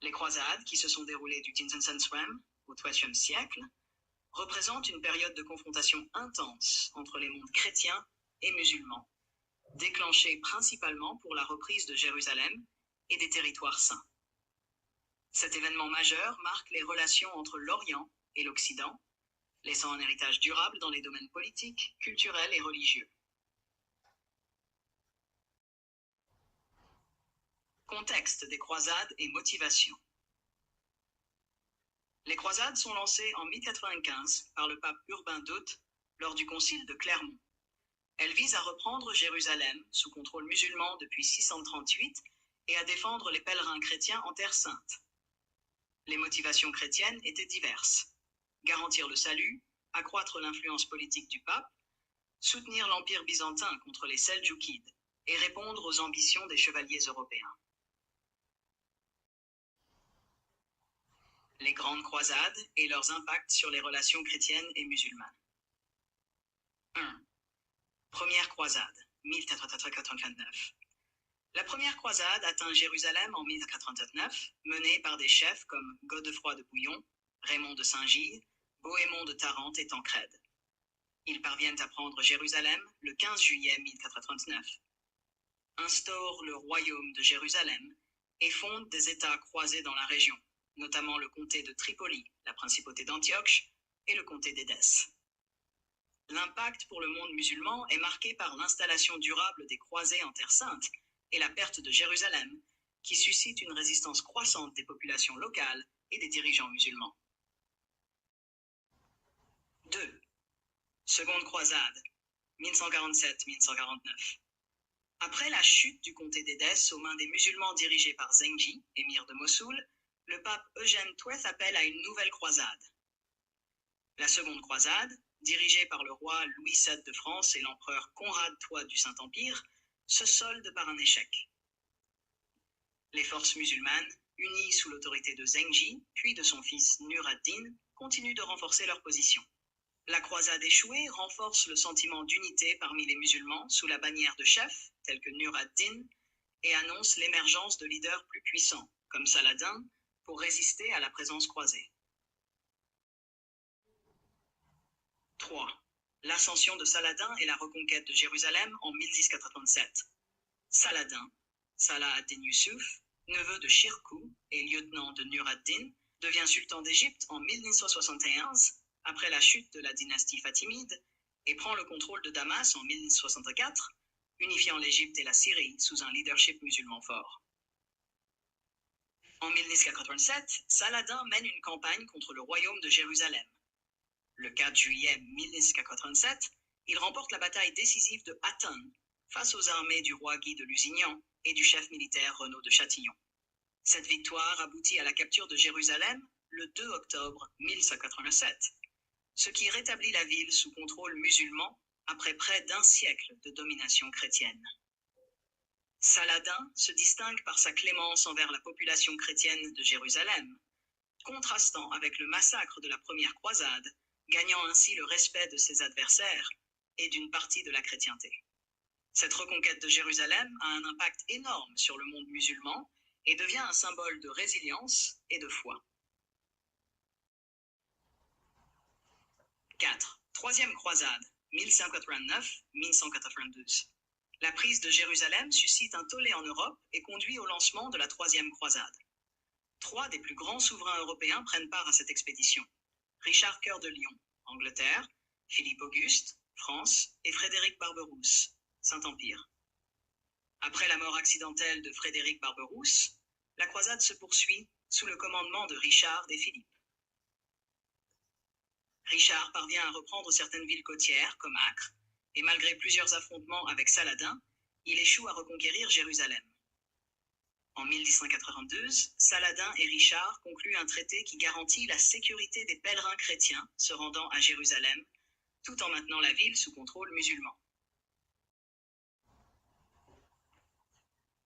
Les croisades, qui se sont déroulées du Tinsensanswam au XIIIe siècle, représentent une période de confrontation intense entre les mondes chrétiens et musulmans, déclenchée principalement pour la reprise de Jérusalem et des territoires saints. Cet événement majeur marque les relations entre l'Orient et l'Occident, laissant un héritage durable dans les domaines politiques, culturels et religieux. Contexte des croisades et motivation. Les croisades sont lancées en 1095 par le pape Urbain II lors du concile de Clermont. Elles visent à reprendre Jérusalem sous contrôle musulman depuis 638 et à défendre les pèlerins chrétiens en Terre Sainte. Les motivations chrétiennes étaient diverses. Garantir le salut, accroître l'influence politique du pape, soutenir l'Empire byzantin contre les Seldjoukides et répondre aux ambitions des chevaliers européens. Les grandes croisades et leurs impacts sur les relations chrétiennes et musulmanes. 1. Première croisade, 1489. La première croisade atteint Jérusalem en 1089, menée par des chefs comme Godefroy de Bouillon, Raymond de Saint-Gilles, Bohémond de Tarente et Tancrède. Ils parviennent à prendre Jérusalem le 15 juillet 1089, instaurent le royaume de Jérusalem et fondent des États croisés dans la région, notamment le comté de Tripoli, la principauté d'Antioche et le comté d'Édesse. L'impact pour le monde musulman est marqué par l'installation durable des croisés en Terre Sainte et la perte de Jérusalem, qui suscite une résistance croissante des populations locales et des dirigeants musulmans. 2. Seconde croisade, 1147-1149. Après la chute du comté d'Édesse aux mains des musulmans dirigés par Zengi, émir de Mossoul, le pape Eugène XII appelle à une nouvelle croisade. La seconde croisade, dirigée par le roi Louis VII de France et l'empereur Conrad III du Saint-Empire, se solde par un échec. Les forces musulmanes, unies sous l'autorité de Zengi, puis de son fils Nur ad-Din, continuent de renforcer leur position. La croisade échouée renforce le sentiment d'unité parmi les musulmans sous la bannière de chefs, tels que Nur ad-Din, et annonce l'émergence de leaders plus puissants, comme Saladin, pour résister à la présence croisée. 3. L'ascension de Saladin et la reconquête de Jérusalem en 1097. Saladin, Salah ad-Din Yusuf, neveu de Shirkuh et lieutenant de Nur ad-Din, devient sultan d'Égypte en 1171, après la chute de la dynastie fatimide, et prend le contrôle de Damas en 1064, unifiant l'Égypte et la Syrie sous un leadership musulman fort. En 1087, Saladin mène une campagne contre le royaume de Jérusalem. Le 4 juillet 1087, il remporte la bataille décisive de Hattin face aux armées du roi Guy de Lusignan et du chef militaire Renaud de Châtillon. Cette victoire aboutit à la capture de Jérusalem le 2 octobre 1187, ce qui rétablit la ville sous contrôle musulman après près d'un siècle de domination chrétienne. Saladin se distingue par sa clémence envers la population chrétienne de Jérusalem, contrastant avec le massacre de la première croisade, gagnant ainsi le respect de ses adversaires et d'une partie de la chrétienté. Cette reconquête de Jérusalem a un impact énorme sur le monde musulman et devient un symbole de résilience et de foi. 4. Troisième croisade, 1189-1192. La prise de Jérusalem suscite un tollé en Europe et conduit au lancement de la troisième croisade. 3 des plus grands souverains européens prennent part à cette expédition. Richard Cœur de Lion, Angleterre, Philippe Auguste, France, et Frédéric Barberousse, Saint-Empire. Après la mort accidentelle de Frédéric Barberousse, la croisade se poursuit sous le commandement de Richard et Philippe. Richard parvient à reprendre certaines villes côtières, comme Acre, et malgré plusieurs affrontements avec Saladin, il échoue à reconquérir Jérusalem. En 1192, Saladin et Richard concluent un traité qui garantit la sécurité des pèlerins chrétiens se rendant à Jérusalem, tout en maintenant la ville sous contrôle musulman.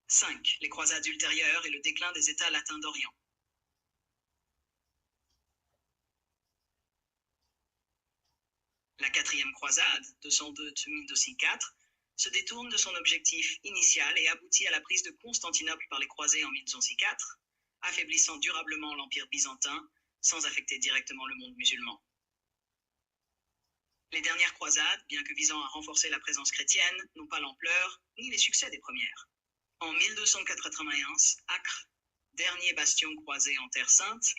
5. Les croisades ultérieures et le déclin des États latins d'Orient. La quatrième croisade, 202-1204, se détourne de son objectif initial et aboutit à la prise de Constantinople par les croisés en 1204, affaiblissant durablement l'Empire byzantin sans affecter directement le monde musulman. Les dernières croisades, bien que visant à renforcer la présence chrétienne, n'ont pas l'ampleur ni les succès des premières. En 1291, Acre, dernier bastion croisé en Terre Sainte,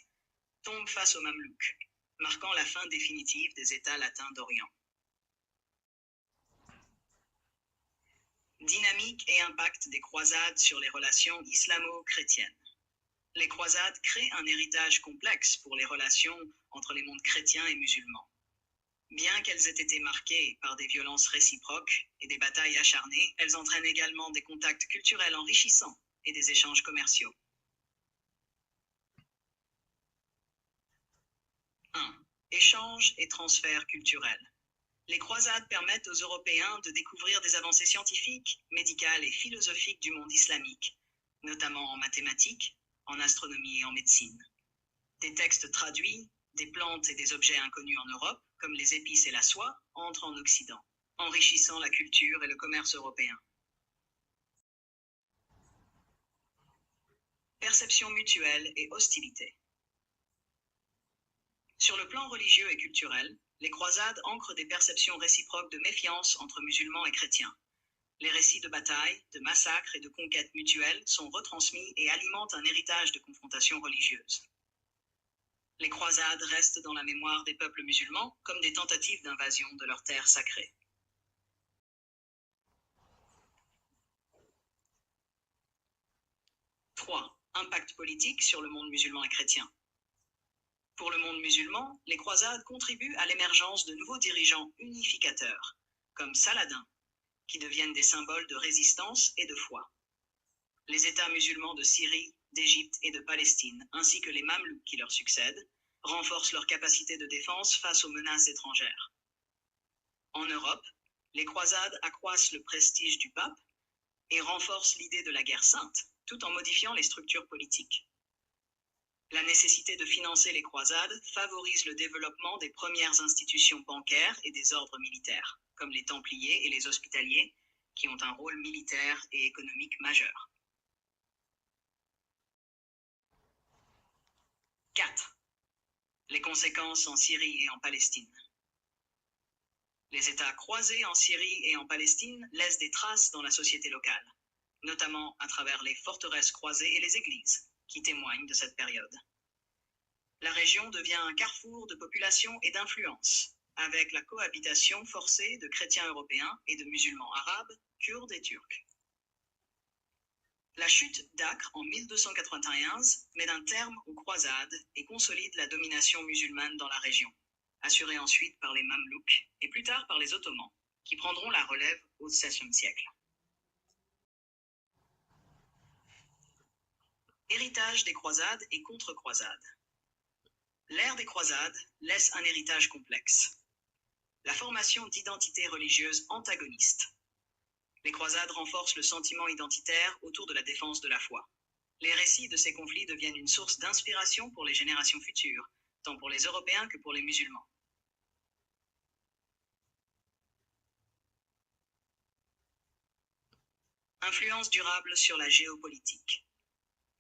tombe face aux Mamelouks, marquant la fin définitive des États latins d'Orient. Dynamique et impact des croisades sur les relations islamo-chrétiennes. Les croisades créent un héritage complexe pour les relations entre les mondes chrétiens et musulmans. Bien qu'elles aient été marquées par des violences réciproques et des batailles acharnées, elles entraînent également des contacts culturels enrichissants et des échanges commerciaux. 1. Échanges et transferts culturels. Les croisades permettent aux Européens de découvrir des avancées scientifiques, médicales et philosophiques du monde islamique, notamment en mathématiques, en astronomie et en médecine. Des textes traduits, des plantes et des objets inconnus en Europe, comme les épices et la soie, entrent en Occident, enrichissant la culture et le commerce européen. Perception mutuelle et hostilité. Sur le plan religieux et culturel, les croisades ancrent des perceptions réciproques de méfiance entre musulmans et chrétiens. Les récits de batailles, de massacres et de conquêtes mutuelles sont retransmis et alimentent un héritage de confrontations religieuses. Les croisades restent dans la mémoire des peuples musulmans comme des tentatives d'invasion de leurs terres sacrées. « 3. Impact politique sur le monde musulman et chrétien. Pour le monde musulman, les croisades contribuent à l'émergence de nouveaux dirigeants unificateurs, comme Saladin, qui deviennent des symboles de résistance et de foi. Les États musulmans de Syrie, d'Égypte et de Palestine, ainsi que les Mamelouks qui leur succèdent, renforcent leur capacité de défense face aux menaces étrangères. En Europe, les croisades accroissent le prestige du pape et renforcent l'idée de la guerre sainte, tout en modifiant les structures politiques. La nécessité de financer les croisades favorise le développement des premières institutions bancaires et des ordres militaires, comme les Templiers et les Hospitaliers, qui ont un rôle militaire et économique majeur. 4. Les conséquences en Syrie et en Palestine. Les États croisés en Syrie et en Palestine laissent des traces dans la société locale, notamment à travers les forteresses croisées et les églises, qui témoignent de cette période. La région devient un carrefour de population et d'influence, avec la cohabitation forcée de chrétiens européens et de musulmans arabes, kurdes et turcs. La chute d'Acre en 1291 met un terme aux croisades et consolide la domination musulmane dans la région, assurée ensuite par les Mamelouks et plus tard par les Ottomans, qui prendront la relève au XVIe siècle. Héritage des croisades et contre-croisades. L'ère des croisades laisse un héritage complexe. La formation d'identités religieuses antagonistes. Les croisades renforcent le sentiment identitaire autour de la défense de la foi. Les récits de ces conflits deviennent une source d'inspiration pour les générations futures, tant pour les Européens que pour les musulmans. Influence durable sur la géopolitique.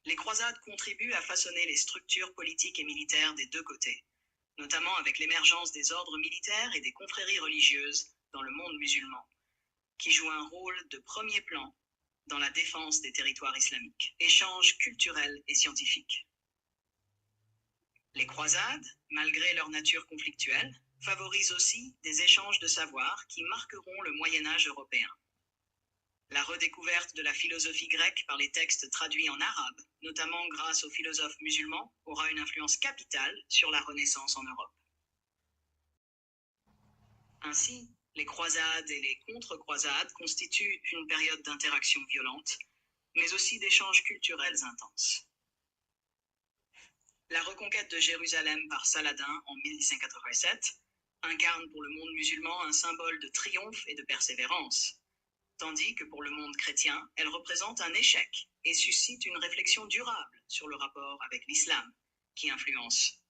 Les croisades contribuent à façonner les structures politiques et militaires des deux côtés, notamment avec l'émergence des ordres militaires et des confréries religieuses dans le monde musulman, qui jouent un rôle de premier plan dans la défense des territoires islamiques. Échanges culturels et scientifiques. Les croisades, malgré leur nature conflictuelle, favorisent aussi des échanges de savoir qui marqueront le Moyen-Âge européen. La redécouverte de la philosophie grecque par les textes traduits en arabe, notamment grâce aux philosophes musulmans, aura une influence capitale sur la Renaissance en Europe. Ainsi, les croisades et les contre-croisades constituent une période d'interaction violente, mais aussi d'échanges culturels intenses. La reconquête de Jérusalem par Saladin en 1587 incarne pour le monde musulman un symbole de triomphe et de persévérance, tandis que pour le monde chrétien, elle représente un échec et suscite une réflexion durable sur le rapport avec l'islam, qui influence